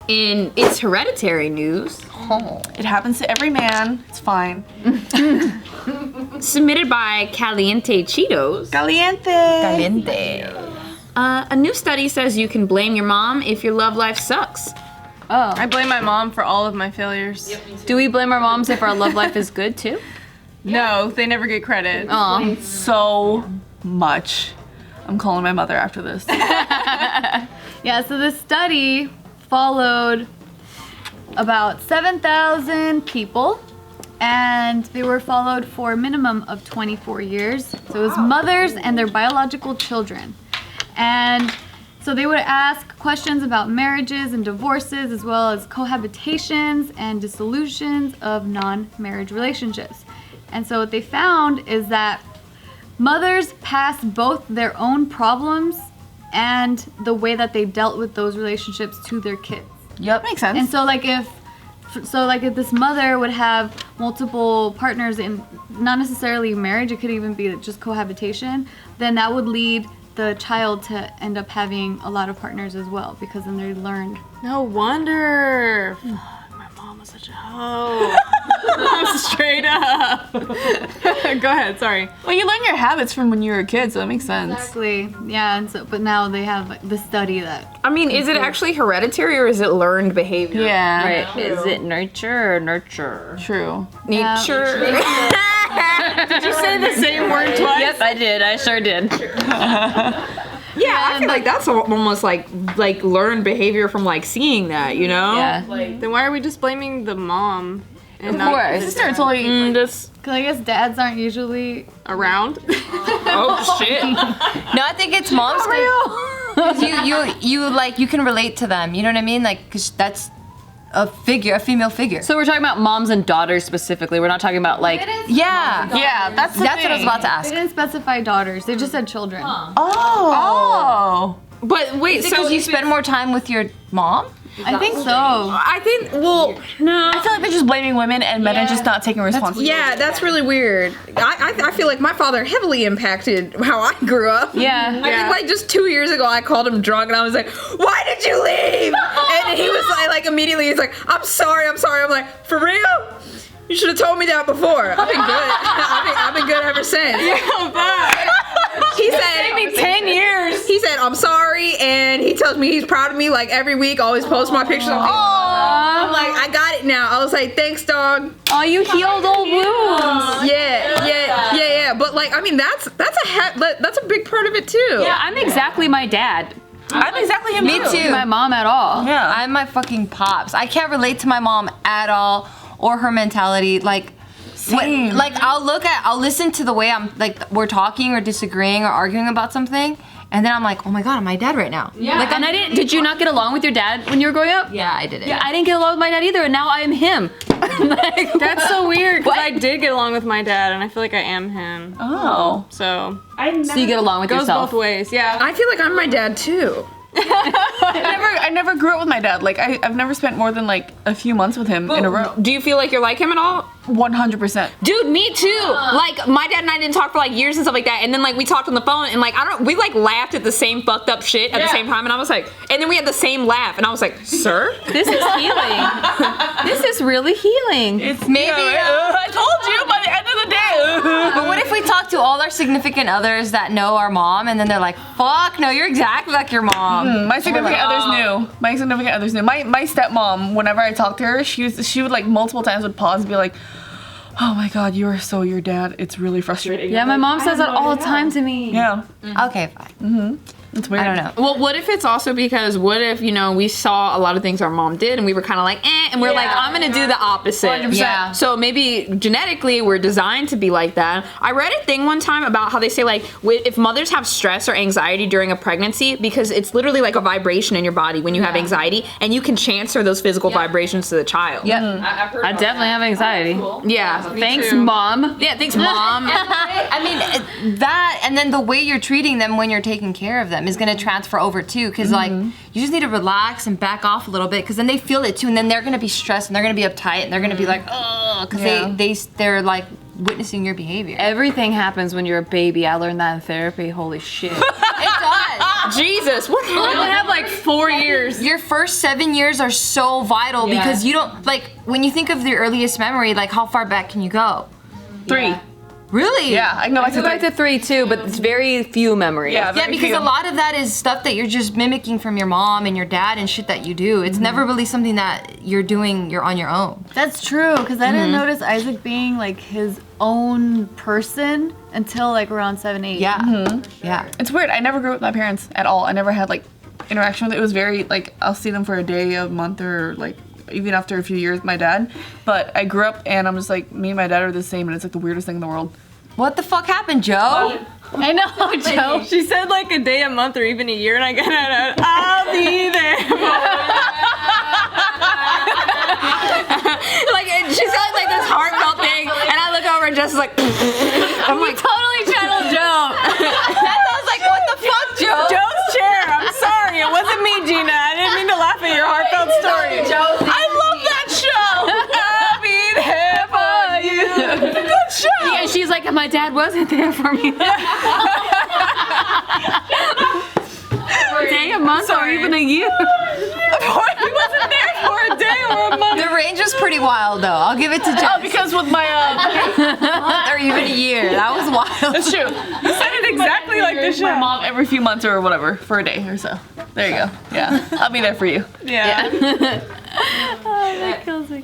In It's Hereditary news. Oh. It happens to every man. It's fine. Submitted by Caliente Cheetos. Caliente. A new study says you can blame your mom if your love life sucks. Oh. I blame my mom for all of my failures. Do we blame our moms if our love life is good too? No, they never get credit. Oh. So much. I'm calling my mother after this. Yeah, so this study followed about 7,000 people, and they were followed for a minimum of 24 years. So it was mothers and their biological children. And so they would ask questions about marriages and divorces, as well as cohabitations and dissolutions of non-marriage relationships. And so what they found is that mothers pass both their own problems and the way that they dealt with those relationships to their kids. Yep, makes sense. And so like if this mother would have multiple partners in not necessarily marriage, it could even be just cohabitation, then that would lead the child to end up having a lot of partners as well, because then they learned. No wonder. My mom was such a hoe. Straight up. Go ahead, sorry. Well, you learn your habits from when you were a kid, so that makes sense. Exactly. Yeah, and so but now they have like the study that. I mean, is it actually hereditary or is it learned behavior? Yeah. Right. Is it nurture or nurture? True. Nature. Did you say the same word twice? Yep, I did. I sure did. Yeah, I feel like that's almost like learned behavior from like seeing that, you know? Yeah. Then why are we just blaming the mom? And Of not course. Sister, it's only This. Because I guess dads aren't usually. around? Oh shit. No, I think it's moms. You can relate to them. You know what I mean? Like, cause that's a female figure. So we're talking about moms and daughters specifically. We're not talking about like. yeah, that's That's what I was about to They ask. didn't specify daughters. They just said children. Oh. But wait, so Because you spend more time with your mom? I think so. I think, well, no. I feel like they're just blaming women and men are just not taking responsibility. Yeah, that's really weird. I feel like my father heavily impacted how I grew up. Yeah. I think like just 2 years ago I called him drunk and I was like, "Why did you leave?" And he was like immediately he's like, "I'm sorry." I'm like, "For real? You should have told me that before." I've been good. I've been good ever since. He said, Maybe 10 years. he said, "I'm sorry," and he tells me he's proud of me. Like every week, always post my pictures on Facebook. I'm like, I got it now. I was like, "Thanks, dog." Oh, you healed old wounds. Yeah. But like, I mean, that's a big part of it too. Yeah, I'm exactly my dad. I'm exactly him Me too. My mom at all. Yeah. I'm my fucking pops. I can't relate to my mom at all or her mentality. Like, Same. I'll listen to the way we're talking or disagreeing or arguing about something, and then I'm like, oh my god, I'm my dad right now. Yeah. Like, and did you not get along with your dad when you were growing up? Yeah, I did it. Yeah, I didn't get along with my dad either, and now I am him. Like, That's so weird because I did get along with my dad and I feel like I am him. Oh. So so you get along with goes yourself. both ways. Yeah. I feel like I'm my dad too. I never grew up with my dad. Like I've never spent more than like a few months with him in a row. Do you feel like you're like him at all? 100%. Dude, me too. Like my dad and I didn't talk for like years and stuff like that, and then like we talked on the phone and like we like laughed at the same fucked up shit at the same time, and I was like, and then we had the same laugh, and I was like, "Sir, This is healing. This is really healing. It's Maybe, I told you by the end of the day. But what if we talk to all our significant others that know our mom, and then they're like, fuck, no, you're exactly like your mom. My significant others knew. My significant others knew. My stepmom, whenever I talked to her, she would like multiple times would pause and be like, "Oh my god, you are so your dad. It's really frustrating." Yeah, my mom says that all the time to me. Yeah. Okay, fine. It's weird. I don't know. Well, what if it's also because what if, you know, we saw a lot of things our mom did and we were kind of like, and we're like, I'm going to do the opposite. 100%. Yeah. So maybe genetically we're designed to be like that. I read a thing one time about how they say like, if mothers have stress or anxiety during a pregnancy, because it's literally like a vibration in your body when you have anxiety, and you can transfer those physical vibrations to the child. Yep. I definitely have anxiety. Yeah. Thanks, Mom. Yeah, thanks, Mom. I mean, that, and then the way you're treating them when you're taking care of them is going to transfer over too, because like you just need to relax and back off a little bit, because then they feel it too, and then they're going to be stressed and they're going to be uptight and they're going to be like, oh, because they're like witnessing your behavior. Everything happens when you're a baby. I learned that in therapy. Holy shit. It does. Jesus, what I only have like 4 years. Your first 7 years are so vital because you don't, like, when you think of the earliest memory, like, how far back can you go? 3. Really? Yeah, I can go back to Go back 3. to 3 too, but it's very few memories. Yeah, Yeah, very because few. a lot of that is stuff that you're just mimicking from your mom and your dad and shit that you do. It's never really something that you're on your own. That's true, because I didn't notice Isaac being like his own person until like around 7, 8. Yeah. Yeah. It's weird. I never grew up with my parents at all. I never had like interaction with it. It was very like I'll see them for a day, a month, or like even after a few years with my dad. But I grew up and I'm just like me and my dad are the same and it's like the weirdest thing in the world. What the fuck happened, Joe? I know, Joe. She said like a day, a month, or even a year, and I got out. I'll be there. like she's got like this heartfelt thing, and I look over and Jess is like, I'm like, Totally channeled Joe. That sounds like, what the fuck, Joe? Joe's chair. I'm sorry, it wasn't me, Gina. I didn't mean to laugh at your heartfelt story. I love that show. I'll be there for you. Good show. Yeah, she's like, my dad wasn't there for me. A day, a month, or even a year. He wasn't there for a day or a month. The range was pretty wild, though. I'll give it to Joe. Oh, because with my Or even a year. That was wild. it's true. You said it exactly like the show. My mom every few months or whatever for a day or so. There you go. Yeah, I'll be there for you. Yeah. That kills me.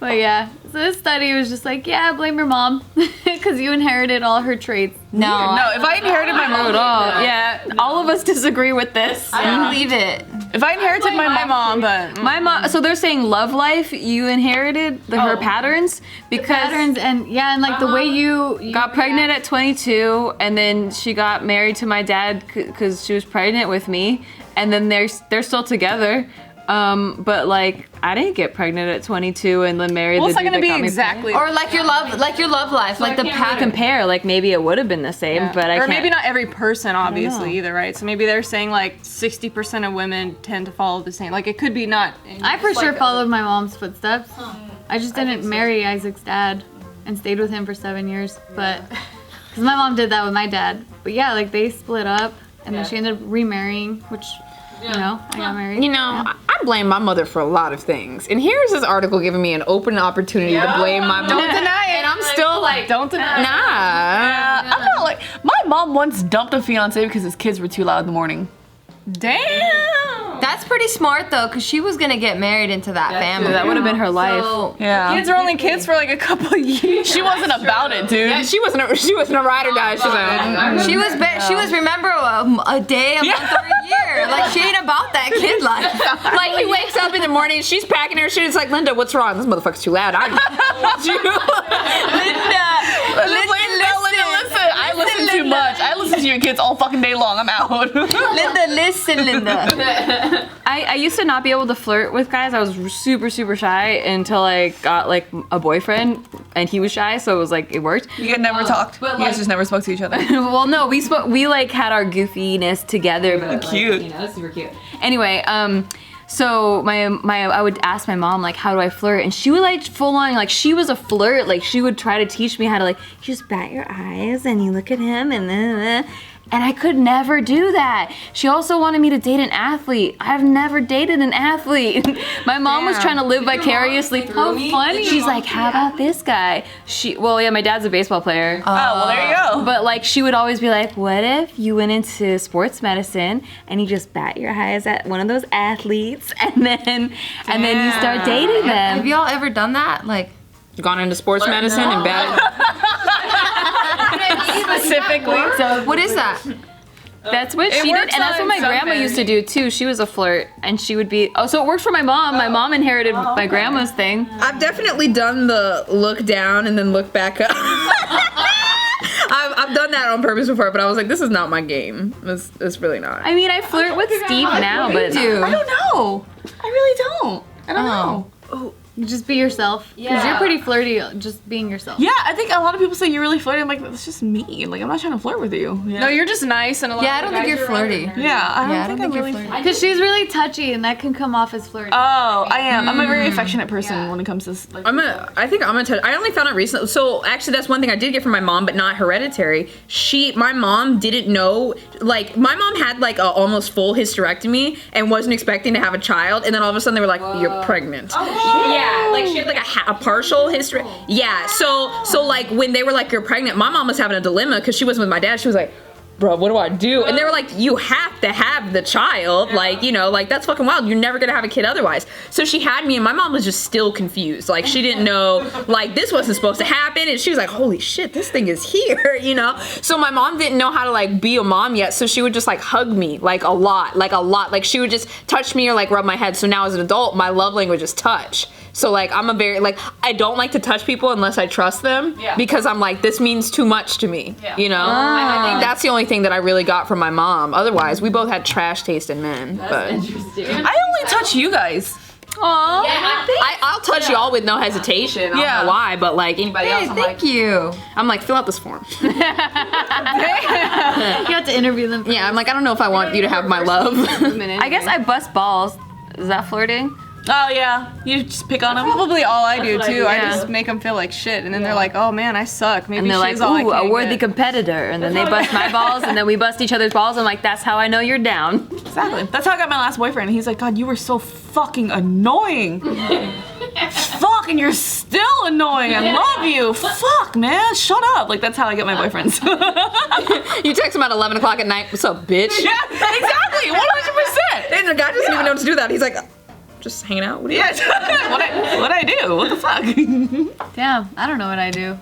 But yeah, so this study was just like, yeah, blame your mom, because you inherited all her traits. No. No, if I inherited my mom, Yeah, all of us disagree with this. I believe it. if I inherited my mom, but My mom. So they're saying love life. You inherited her patterns because Patterns and yeah, and like the way you got pregnant at 22, and then she got married to my dad because she was pregnant with me, and then they're still together. But like I didn't get pregnant at 22 and then married well, the it's not dude gonna that be got me exactly. Or like your love life, like the pattern. compare. Like maybe it would have been the same, but I or can't. maybe not every person, obviously, know. either, right? So maybe they're saying like 60% of women tend to follow the same. Like it could be not. I for sure followed my mom's footsteps. I just didn't marry Isaac's dad and stayed with him for 7 years, but because my mom did that with my dad. But yeah, like they split up and then she ended up remarrying, which you know, I got married. you know, I blame my mother for a lot of things, and here's this article giving me an open opportunity to blame my mom. don't deny it. And I'm still like, Don't deny it. nah. I'm not like my mom once dumped a fiance because his kids were too loud in the morning. Damn. That's pretty smart though, because she was gonna get married into that family. that would have been her life. So, Yeah, Kids are only kids for like a couple of years. she wasn't about it, dude. Yeah, she wasn't a ride or die. She's like, she was remember a day, a month, or a year. Like she ain't about that kid life. like he wakes up in the morning, she's packing her shit. It's like, Linda, what's wrong? This motherfucker's too loud. I told you. Listen. I listen too much. I listen to your kids all fucking day long. I'm out. Linda, listen, Linda. I used to not be able to flirt with guys. I was super shy until I got like a boyfriend, and he was shy, so it was like it worked. You guys never talked. You guys just never spoke to each other. Well, no, we spoke. We like had our goofiness together. But, Cute. Like, you know, super cute. Anyway, so my I would ask my mom like, how do I flirt, and she would like full on like she was a flirt. Like she would try to teach me how to like you just bat your eyes and you look at him and then. And I could never do that. She also wanted me to date an athlete. I've never dated an athlete. My mom was trying to live vicariously through me. funny. She's like, how about this guy? Well, yeah, my dad's a baseball player. Oh, well, there you go. But like she would always be like, what if you went into sports medicine and you just bat your eyes at one of those athletes and then you start dating them? Have y'all ever done that? Like Gone into sports medicine and bad. Specifically. So what is that? that's what she did, works and that's what on my some grandma used to do too. She was a flirt, and she would be. Oh, so it worked for my mom. My mom inherited my grandma's thing. I've definitely done the look down and then look back up. I've done that on purpose before, but I was like, this is not my game. It's really not. I mean, I flirt with Steve now, but I don't know. I really don't. I don't know. Just be yourself. Because you're pretty flirty just being yourself. Yeah, I think a lot of people say you're really flirty. I'm like, that's just me. Like, I'm not trying to flirt with you. Yeah. No, you're just nice and a lot Yeah, I of don't the think guys you're flirty. Yeah, I don't think you're I'm really flirty. Because she's really touchy and that can come off as flirty. Oh, I am. I'm a very affectionate person when it comes to like. I think I'm gonna touch. I only found out recently. So actually, that's one thing I did get from my mom, but not hereditary. My mom didn't know. Like, my mom had like a almost full hysterectomy and wasn't expecting to have a child, and then all of a sudden they were like, "You're pregnant." Yeah, like she had like a partial history. Yeah, so like when they were like, "You're pregnant," my mom was having a dilemma because she was with my dad. She was like, bro, what do I do? And they were like, you have to have the child. Like, you know, like that's fucking wild. You're never gonna have a kid otherwise. So she had me and my mom was just still confused. Like, she didn't know, like, this wasn't supposed to happen. And she was like, holy shit, this thing is here, you know? So my mom didn't know how to like be a mom yet. So she would just like hug me like a lot. Like she would just touch me or like rub my head. So now as an adult, my love language is touch. So like I'm a very like I don't like to touch people unless I trust them because I'm like, this means too much to me. You know? I think that's the only thing that I really got from my mom. Otherwise, we both had trash taste in men. But I only touch you guys. Aww. Yeah, I'll touch y'all with no hesitation. I don't know why, but like anybody else, I'm Thank you. I'm like, fill out this form. You have to interview them. Yeah, I'm like, I don't know if I want you to have my love. I guess I bust balls. Is that flirting? Oh yeah, you just pick on them. Probably all I do too. I Yeah. just make them feel like shit, and then they're like, "Oh man, I suck." Maybe And they're like, she's all I ooh, a can worthy get." competitor. And then they bust my balls, and then we bust each other's balls. I'm like, that's how I know you're down. Exactly. That's how I got my last boyfriend. He's like, God, you were so fucking annoying. Fuck, and you're still annoying. I love you. Fuck, man, shut up. Like, that's how I get my boyfriends. You text him at 11 o'clock at night, what's up, bitch? Yeah, exactly, 100%. And the guy doesn't even know what to do with that. He's like, just hanging out. What do you What I do? What the fuck? Damn, I don't know what I do.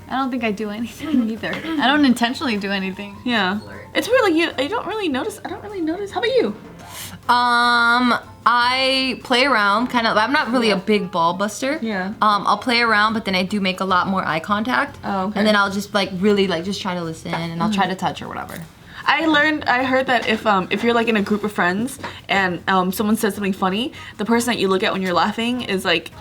I don't think I do anything either. I don't intentionally do anything. Yeah. It's really you don't really notice. I don't really notice. How about you? I play around, kind of. I'm not really a big ball buster. Yeah. I'll play around, but then I do make a lot more eye contact. Oh, okay. And then I'll just like really like just try to listen, and I'll try to touch or whatever. I heard that if you're like in a group of friends and someone says something funny, the person that you look at when you're laughing is like, see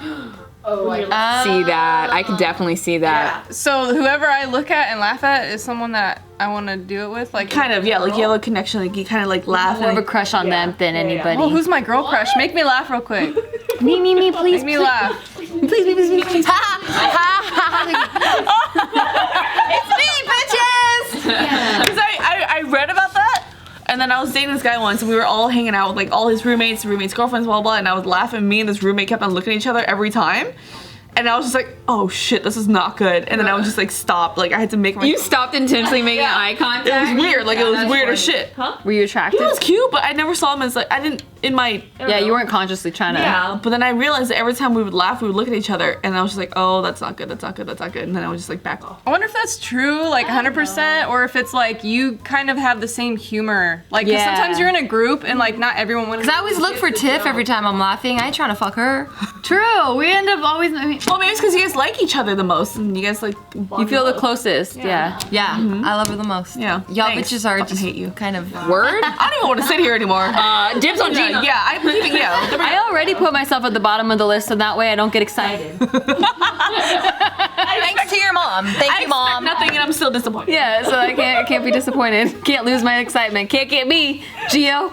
that? I can definitely see that. So whoever I look at and laugh at is someone that I want to do it with. Like, kind of, yeah, like you have a connection, like you kind of like laugh. More of a and, crush on them than anybody. oh, who's my girl crush? Make me laugh real quick. Me, please. Make me laugh. It's me, bitches! Because I read about that, and then I was dating this guy once, and we were all hanging out with like all his roommates, girlfriends, blah blah, and I was laughing. Me and this roommate kept on looking at each other every time. And I was just like, oh shit, this is not good. And then I would just like stop. Like I had to make my. You stopped intentionally making eye contact? It was weird. Like it was weird as shit. Were you attracted? He was cute, but I never saw him as like I didn't in my. Yeah, you weren't consciously trying to. Yeah, but then I realized that every time we would laugh, we would look at each other, and I was just like, oh, that's not good, that's not good, that's not good. And then I would just like back off. I wonder if that's true, like 100%, or if it's like you kind of have the same humor. Like, 'cause Yeah. sometimes you're in a group and like not everyone would. Cause I always look for Tiff every time I'm laughing. I ain't trying to fuck her. True. We end up always. Well, maybe it's because you guys like each other the most, and you guys like. You feel the closest, yeah. Yeah, I love her the most. Yeah. Y'all Thanks. bitches are Fucking just hate you. kind of. Word? I don't even want to sit here anymore. Dibs on Gina. Yeah, I believe it. Yeah. I already put myself at the bottom of the list, so that way I don't get excited. Thanks to your mom. Thank you, mom. Nothing, and I'm still disappointed. Yeah, so I can't be disappointed. Can't lose my excitement. Can't get me, Gio.